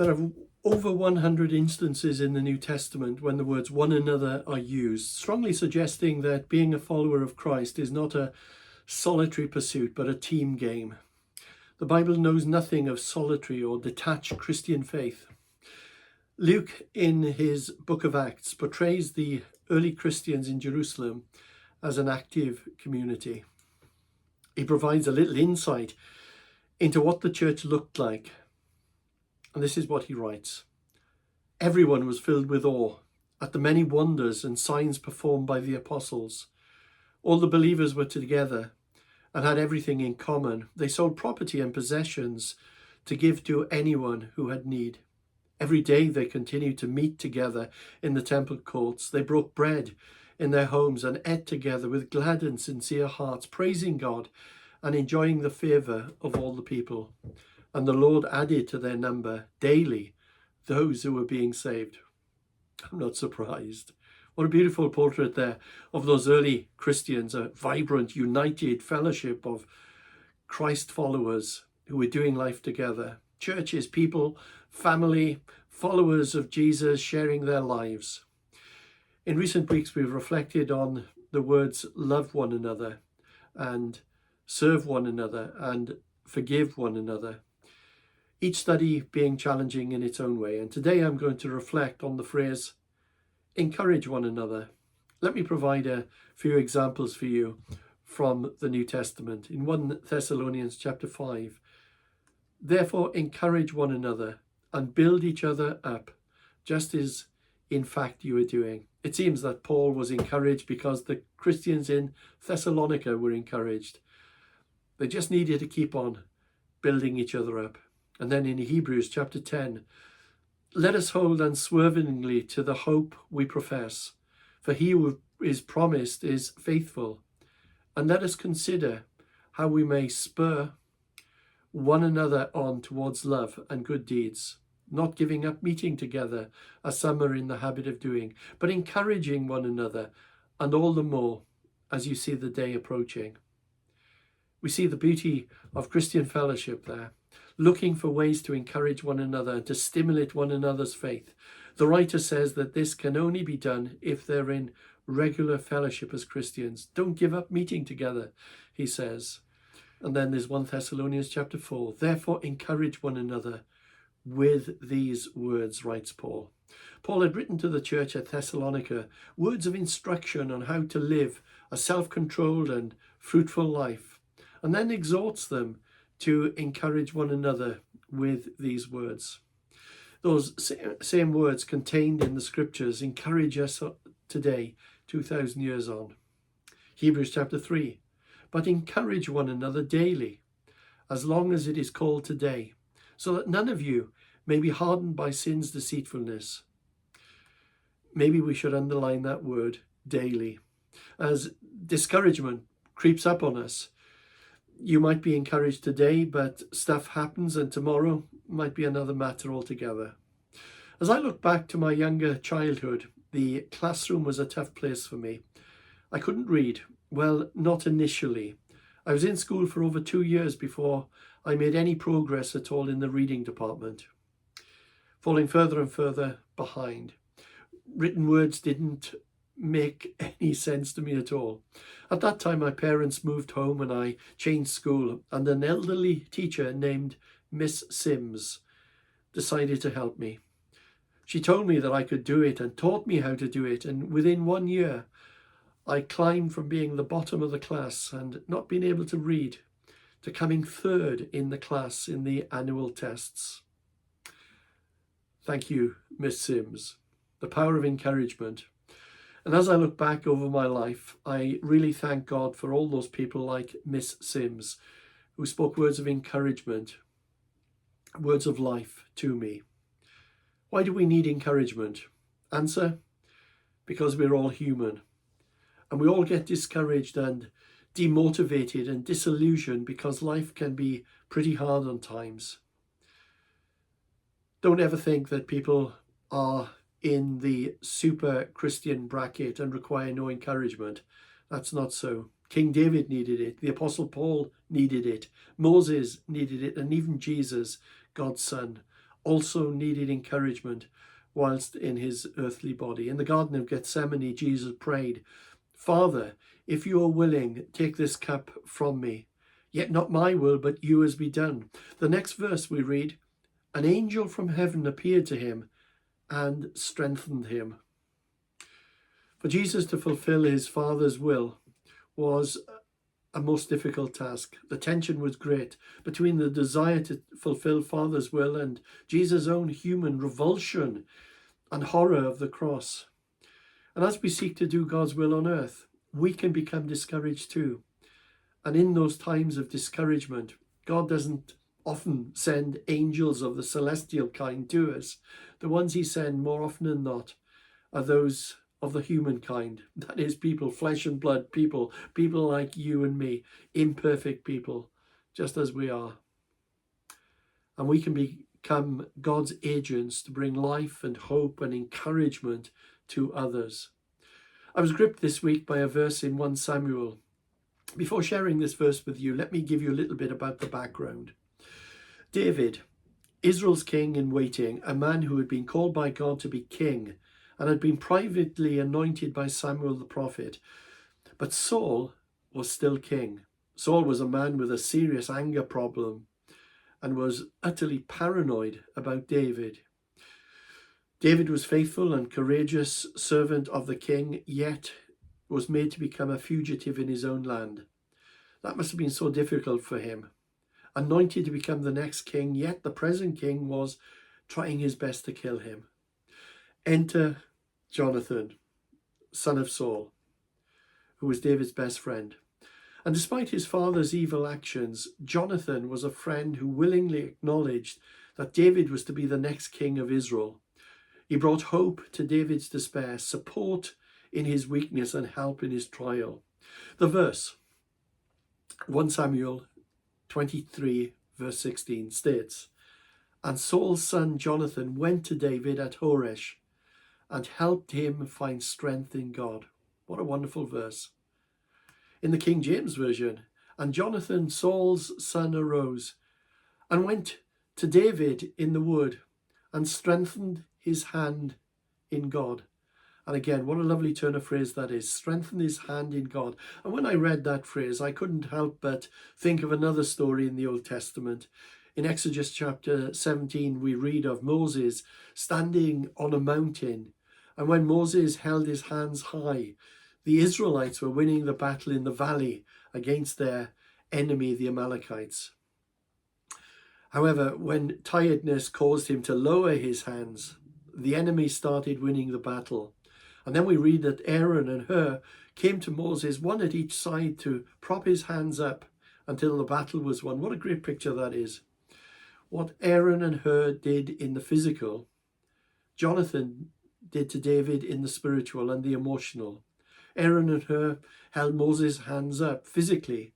There are over 100 instances in the New Testament when the words one another are used, strongly suggesting that being a follower of Christ is not a solitary pursuit, but a team game. The Bible knows nothing of solitary or detached Christian faith. Luke, in his book of Acts, portrays the early Christians in Jerusalem as an active community. He provides a little insight into what the church looked like. And this is what he writes. Everyone was filled with awe at the many wonders and signs performed by the apostles. All the believers were together and had everything in common. They sold property and possessions to give to anyone who had need. Every day they continued to meet together in the temple courts. They broke bread in their homes and ate together with glad and sincere hearts, praising God and enjoying the favour of all the people. And the Lord added to their number daily those who were being saved. I'm not surprised. What a beautiful portrait there of those early Christians, a vibrant, united fellowship of Christ followers who were doing life together. Churches, people, family, followers of Jesus sharing their lives. In recent weeks, we've reflected on the words love one another and serve one another and forgive one another. Each study being challenging in its own way. And today I'm going to reflect on the phrase, encourage one another. Let me provide a few examples for you from the New Testament. In 1 Thessalonians chapter 5, therefore encourage one another and build each other up, just as in fact you are doing. It seems that Paul was encouraged because the Christians in Thessalonica were encouraged. They just needed to keep on building each other up. And then in Hebrews chapter 10, let us hold unswervingly to the hope we profess, for he who is promised is faithful. And let us consider how we may spur one another on towards love and good deeds, not giving up meeting together as some are in the habit of doing, but encouraging one another, and all the more as you see the day approaching. We see the beauty of Christian fellowship there, looking for ways to encourage one another and to stimulate one another's faith. The writer says that this can only be done if they're in regular fellowship as Christians. Don't give up meeting together, he says. And then there's 1 Thessalonians chapter 4. Therefore encourage one another with these words, writes Paul. Paul had written to the church at Thessalonica words of instruction on how to live a self-controlled and fruitful life, and then exhorts them to encourage one another with these words. Those same words contained in the scriptures encourage us today, 2,000 years on. Hebrews chapter 3. But encourage one another daily, as long as it is called today, so that none of you may be hardened by sin's deceitfulness. Maybe we should underline that word, daily. As discouragement creeps up on us, you might be encouraged today, but stuff happens and tomorrow might be another matter altogether. As I look back to my younger childhood, the classroom was a tough place for me. I couldn't read. Well, not initially. I was in school for over 2 years before I made any progress at all in the reading department, falling further and further behind. Written words didn't make any sense to me at all. At that time, my parents moved home and I changed school, and an elderly teacher named Miss Sims decided to help me. She told me that I could do it and taught me how to do it, and within 1 year, I climbed from being the bottom of the class and not being able to read to coming third in the class in the annual tests. Thank you, Miss Sims. The power of encouragement. And as I look back over my life, I really thank God for all those people like Miss Sims who spoke words of encouragement, words of life to me. Why do we need encouragement? Answer, because we're all human. And we all get discouraged and demotivated and disillusioned because life can be pretty hard on times. Don't ever think that people are in the super Christian bracket and require no encouragement. That's not so. King David needed it. The Apostle Paul needed it. Moses needed it. And even Jesus, God's Son, also needed encouragement whilst in his earthly body. In the Garden of Gethsemane, Jesus prayed, "Father, if you are willing, take this cup from me. Yet not my will, but yours be done." The next verse we read, "An angel from heaven appeared to him and strengthened him." For Jesus to fulfill his Father's will was a most difficult task. The tension was great between the desire to fulfill Father's will and Jesus' own human revulsion and horror of the cross. And as we seek to do God's will on earth, we can become discouraged too. And in those times of discouragement, God doesn't often send angels of the celestial kind to us. The ones he sends more often than not are those of the human kind. That is, people, flesh and blood people, people like you and me, imperfect people, just as we are. And we can become God's agents to bring life and hope and encouragement to others. I was gripped this week by a verse in 1 Samuel. Before sharing this verse with you, let me give you a little bit about the background. David, Israel's king in waiting, a man who had been called by God to be king and had been privately anointed by Samuel the prophet. But Saul was still king. Saul was a man with a serious anger problem and was utterly paranoid about David. David was faithful and courageous servant of the king, yet was made to become a fugitive in his own land. That must have been so difficult for him. Anointed to become the next king, yet the present king was trying his best to kill him. Enter Jonathan, son of Saul, who was David's best friend. And despite his father's evil actions, Jonathan was a friend who willingly acknowledged that David was to be the next king of Israel. He brought hope to David's despair, support in his weakness, and help in his trial. The verse, 1 Samuel 23, verse 16, states, "And Saul's son Jonathan went to David at Horesh and helped him find strength in God." What a wonderful verse. In the King James Version, "And Jonathan, Saul's son, arose and went to David in the wood and strengthened his hand in God." And again, what a lovely turn of phrase that is, strengthen his hand in God. And when I read that phrase, I couldn't help but think of another story in the Old Testament. In Exodus chapter 17, we read of Moses standing on a mountain. And when Moses held his hands high, the Israelites were winning the battle in the valley against their enemy, the Amalekites. However, when tiredness caused him to lower his hands, the enemy started winning the battle. And then we read that Aaron and Hur came to Moses, one at each side, to prop his hands up until the battle was won. What a great picture that is. What Aaron and Hur did in the physical, Jonathan did to David in the spiritual and the emotional. Aaron and Hur held Moses' hands up physically,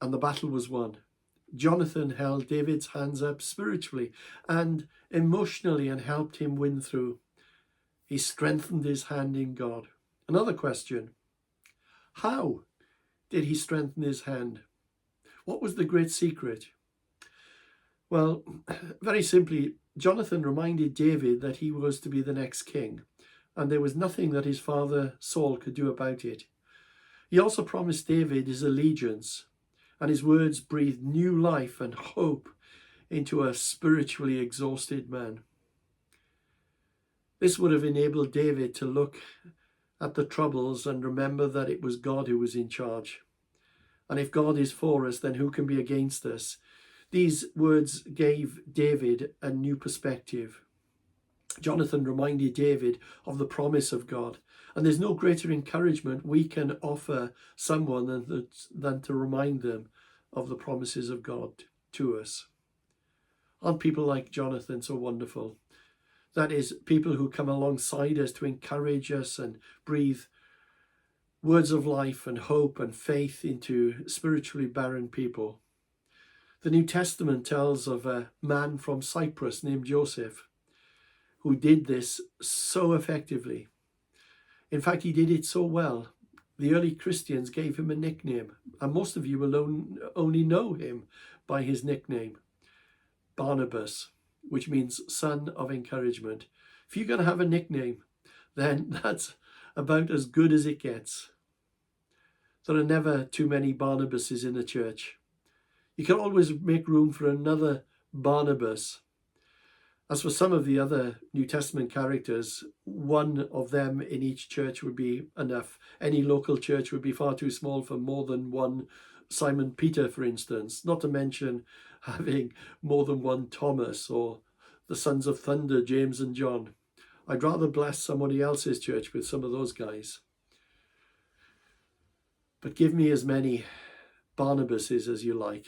and the battle was won. Jonathan held David's hands up spiritually and emotionally and helped him win through. He strengthened his hand in God. Another question: how did he strengthen his hand? What was the great secret? Well, very simply, Jonathan reminded David that he was to be the next king, and there was nothing that his father Saul could do about it. He also promised David his allegiance, and his words breathed new life and hope into a spiritually exhausted man. This would have enabled David to look at the troubles and remember that it was God who was in charge. And if God is for us, then who can be against us? These words gave David a new perspective. Jonathan reminded David of the promise of God. And there's no greater encouragement we can offer someone than to remind them of the promises of God to us. Aren't people like Jonathan so wonderful? That is, people who come alongside us to encourage us and breathe words of life and hope and faith into spiritually barren people. The New Testament tells of a man from Cyprus named Joseph who did this so effectively. In fact, he did it so well. The early Christians gave him a nickname, and most of you will only know him by his nickname, Barnabas. which means son of encouragement. If you're going to have a nickname, then that's about as good as it gets. There are never too many Barnabases in the church. You can always make room for another Barnabas. As for some of the other New Testament characters, one of them in each church would be enough. Any local church would be far too small for more than one Simon Peter, for instance, not to mention having more than one Thomas or the sons of thunder, James and John. I'd rather bless somebody else's church with some of those guys. But give me as many Barnabases as you like.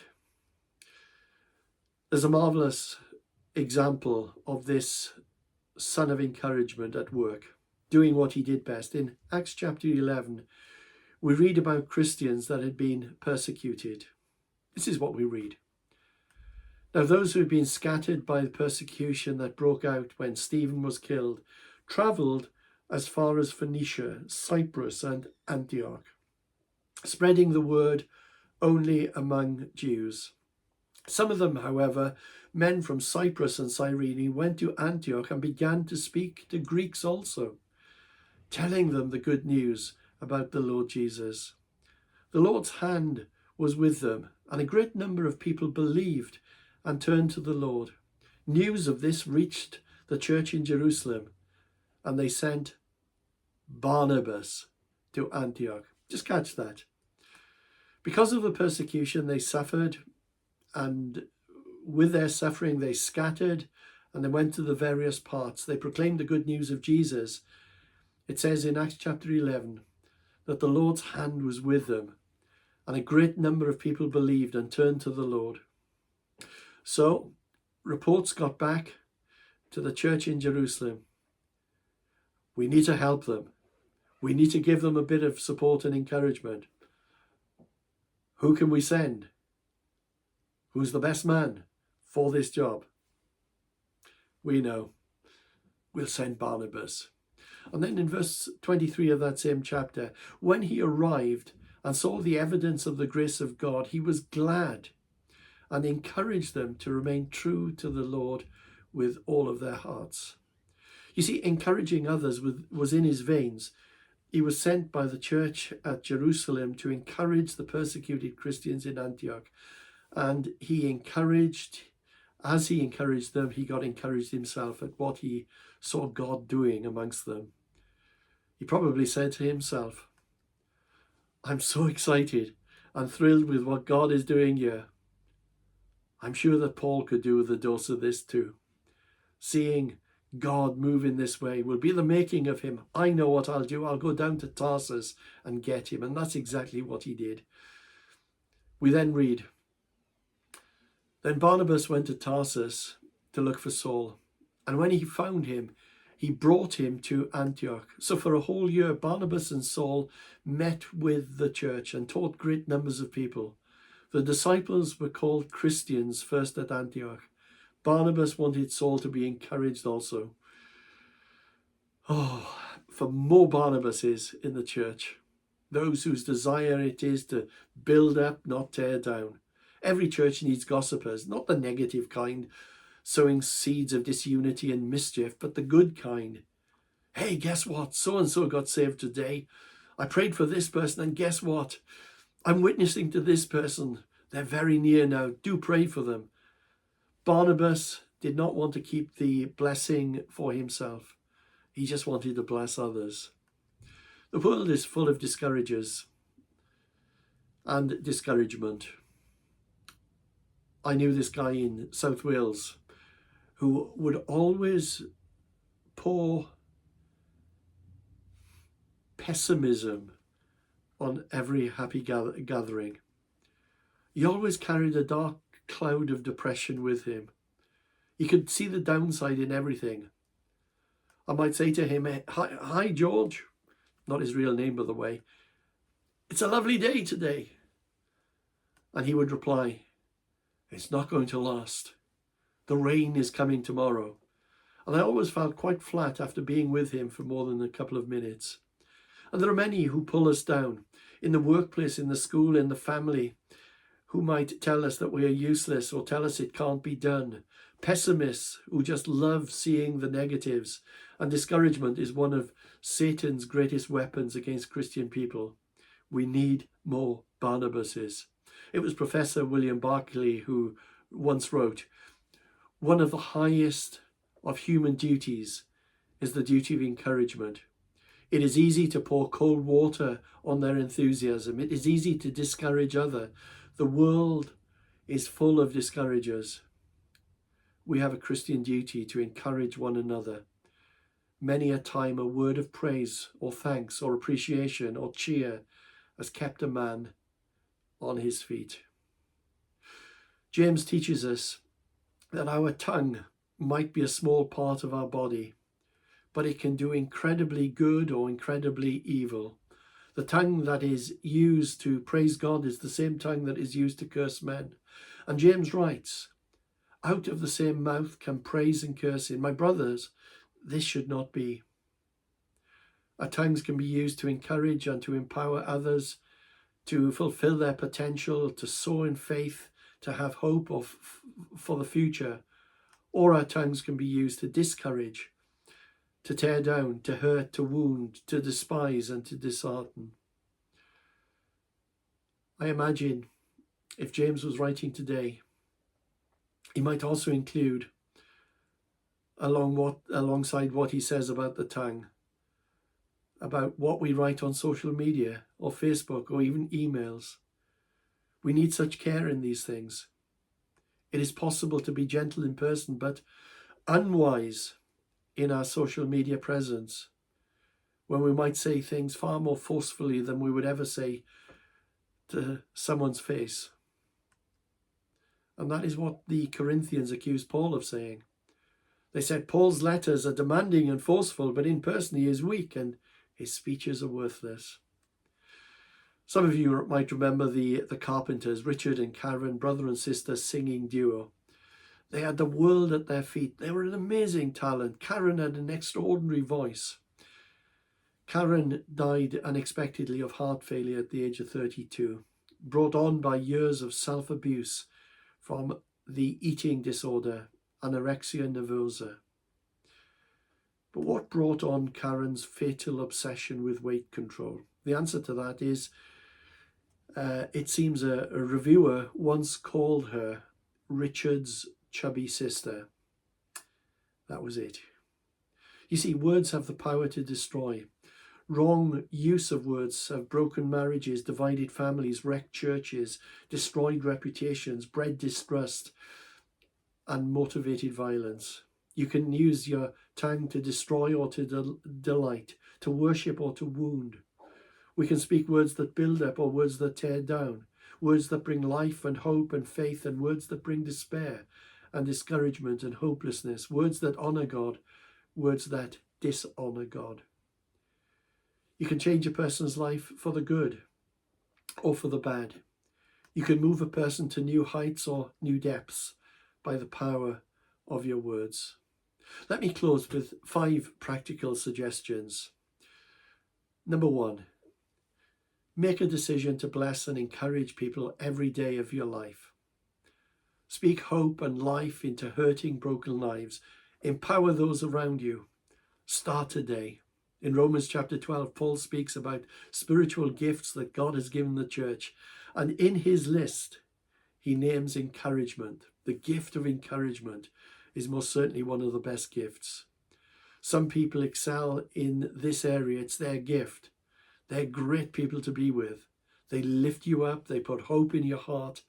There's a marvelous example of this son of encouragement at work, doing what he did best. In Acts chapter 11, we read about Christians that had been persecuted. This is what we read. Now those who had been scattered by the persecution that broke out when Stephen was killed travelled as far as Phoenicia, Cyprus and Antioch, spreading the word only among Jews. Some of them, however, men from Cyprus and Cyrene, went to Antioch and began to speak to Greeks also, telling them the good news about the Lord Jesus. The Lord's hand was with them, and a great number of people believed and turned to the Lord. News of this reached the church in Jerusalem, and they sent Barnabas to Antioch. Just catch that. Because of the persecution they suffered, and with their suffering they scattered and they went to the various parts. They proclaimed the good news of Jesus. It says in Acts chapter 11 that the Lord's hand was with them, and a great number of people believed and turned to the Lord. So reports got back to the church in Jerusalem. We need to help them. We need to give them a bit of support and encouragement. Who can we send? Who's the best man for this job? We know. We'll send Barnabas. And then in verse 23 of that same chapter, when he arrived and saw the evidence of the grace of God, he was glad and encouraged them to remain true to the Lord with all of their hearts. You see, encouraging others was in his veins. He was sent by the church at Jerusalem to encourage the persecuted Christians in Antioch. And he encouraged, as he encouraged them, he got encouraged himself at what he saw God doing amongst them. He probably said to himself, I'm so excited and thrilled with what God is doing here. I'm sure that Paul could do with a dose of this too. Seeing God move in this way will be the making of him. I know what I'll do. I'll go down to Tarsus and get him. And that's exactly what he did. We then read, Then Barnabas went to Tarsus to look for Saul. And when he found him, he brought him to Antioch. So for a whole year, Barnabas and Saul met with the church and taught great numbers of people. The disciples were called Christians first at Antioch. Barnabas wanted Saul to be encouraged also. Oh, for more Barnabases in the church. Those whose desire it is to build up, not tear down. Every church needs gossipers, not the negative kind, sowing seeds of disunity and mischief, but the good kind. Hey, guess what? So-and-so got saved today. I prayed for this person, and guess what? I'm witnessing to this person. They're very near now. Do pray for them. Barnabas did not want to keep the blessing for himself. He just wanted to bless others. The world is full of discouragers and discouragement. I knew this guy in South Wales who would always pour pessimism on every happy gathering. He always carried a dark cloud of depression with him. He could see the downside in everything. I might say to him, hi George, not his real name by the way, it's a lovely day today. And he would reply, it's not going to last. The rain is coming tomorrow. And I always felt quite flat after being with him for more than a couple of minutes. And there are many who pull us down, in the workplace, in the school, in the family, who might tell us that we are useless or tell us it can't be done. Pessimists who just love seeing the negatives. And discouragement is one of Satan's greatest weapons against Christian people. We need more Barnabases. It was Professor William Barclay who once wrote, "One of the highest of human duties is the duty of encouragement. It is easy to pour cold water on their enthusiasm. It is easy to discourage others. The world is full of discouragers. We have a Christian duty to encourage one another. Many a time a word of praise or thanks or appreciation or cheer has kept a man on his feet." James teaches us that our tongue might be a small part of our body, but it can do incredibly good or incredibly evil. The tongue that is used to praise God is the same tongue that is used to curse men. And James writes, "Out of the same mouth come praise and cursing. My brothers, this should not be." Our tongues can be used to encourage and to empower others to fulfill their potential, to soar in faith, to have hope for the future. Or our tongues can be used to discourage, to tear down, to hurt, to wound, to despise, and to dishearten. I imagine if James was writing today, he might also include, alongside what he says about the tongue, about what we write on social media or Facebook or even emails. We need such care in these things. It is possible to be gentle in person, but unwise in our social media presence, when we might say things far more forcefully than we would ever say to someone's face. And that is what the Corinthians accused Paul of saying. They said Paul's letters are demanding and forceful, but in person he is weak and his speeches are worthless. Some of you might remember the Carpenters, Richard and Karen, brother and sister singing duo. They had the world at their feet. They were an amazing talent. Karen had an extraordinary voice. Karen died unexpectedly of heart failure at the age of 32, brought on by years of self-abuse from the eating disorder, anorexia nervosa. But what brought on Karen's fatal obsession with weight control? The answer to that is, it seems a reviewer once called her Richard's chubby sister. That was it. You see, words have the power to destroy. Wrong use of words have broken marriages, divided families, wrecked churches, destroyed reputations, bred distrust, and motivated violence. You can use your tongue to destroy or to delight, to worship or to wound. We can speak words that build up or words that tear down, words that bring life and hope and faith, and words that bring despair and discouragement and hopelessness, words that honor God, words that dishonor God. You can change a person's life for the good or for the bad. You can move a person to new heights or new depths by the power of your words. Let me close with 5 practical suggestions. Number 1, make a decision to bless and encourage people every day of your life. Speak hope and life into hurting, broken lives. Empower those around you. Start today. In Romans chapter 12, Paul speaks about spiritual gifts that God has given the church. And in his list, he names encouragement. The gift of encouragement is most certainly one of the best gifts. Some people excel in this area. It's their gift. They're great people to be with. They lift you up. They put hope in your heart.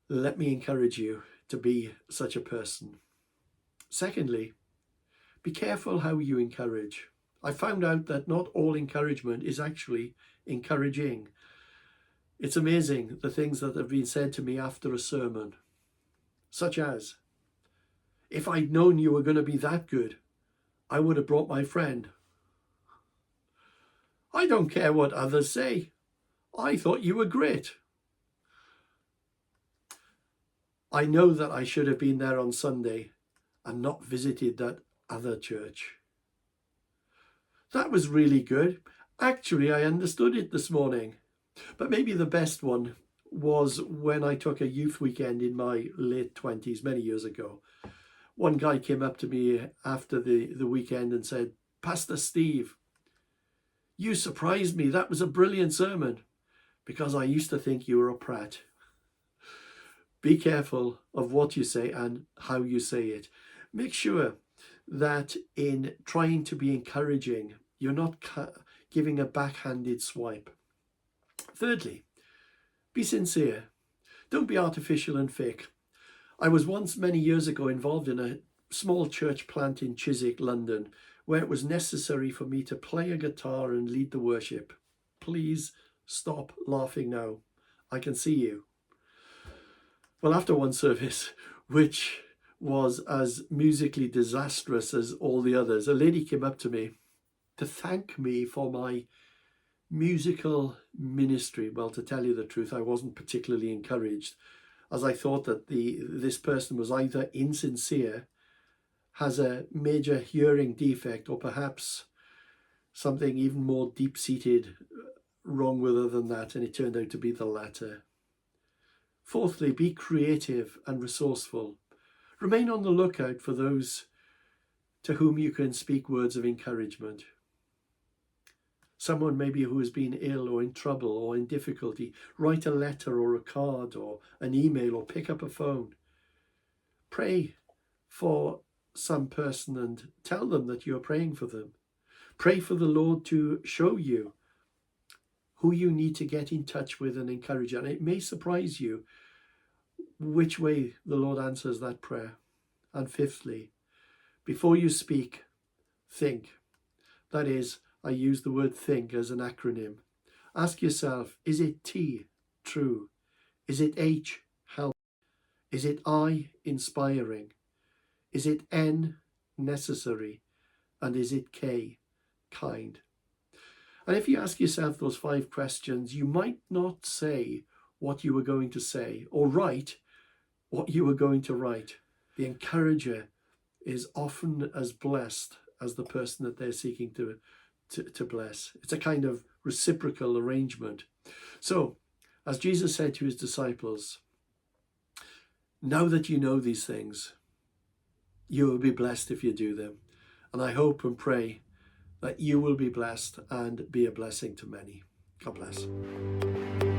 Let me encourage you to be such a person. Secondly, be careful how you encourage. I found out that not all encouragement is actually encouraging. It's amazing the things that have been said to me after a sermon, such as, "If I'd known you were going to be that good, I would have brought my friend." "I don't care what others say. I thought you were great." "I know that I should have been there on Sunday and not visited that other church." "That was really good. Actually, I understood it this morning." But maybe the best one was when I took a youth weekend in my late 20s, many years ago. One guy came up to me after the weekend and said, "Pastor Steve, you surprised me. That was a brilliant sermon, because I used to think you were a prat." Be careful of what you say and how you say it. Make sure that in trying to be encouraging, you're not giving a backhanded swipe. Thirdly, be sincere. Don't be artificial and fake. I was once, many years ago, involved in a small church plant in Chiswick, London, where it was necessary for me to play a guitar and lead the worship. Please stop laughing now. I can see you. Well, after one service, which was as musically disastrous as all the others, a lady came up to me to thank me for my musical ministry. Well, to tell you the truth, I wasn't particularly encouraged, as I thought that this person was either insincere, has a major hearing defect, or perhaps something even more deep-seated wrong with her than that, and it turned out to be the latter. Fourthly, be creative and resourceful. Remain on the lookout for those to whom you can speak words of encouragement. Someone maybe who has been ill or in trouble or in difficulty. Write a letter or a card or an email, or pick up a phone. Pray for some person and tell them that you are praying for them. Pray for the Lord to show you who you need to get in touch with and encourage. And it may surprise you which way the Lord answers that prayer. And fifthly, before you speak, think. That is, I use the word think as an acronym. Ask yourself, is it T, true? Is it H, help? Is it I, inspiring? Is it N, necessary? And is it K, kind? And if you ask yourself those 5 questions, you might not say what you were going to say, or write what you were going to write. The encourager is often as blessed as the person that they're seeking to bless. It's a kind of reciprocal arrangement. So, as Jesus said to his disciples, now that you know these things, you will be blessed if you do them. And I hope and pray that you will be blessed and be a blessing to many. God bless.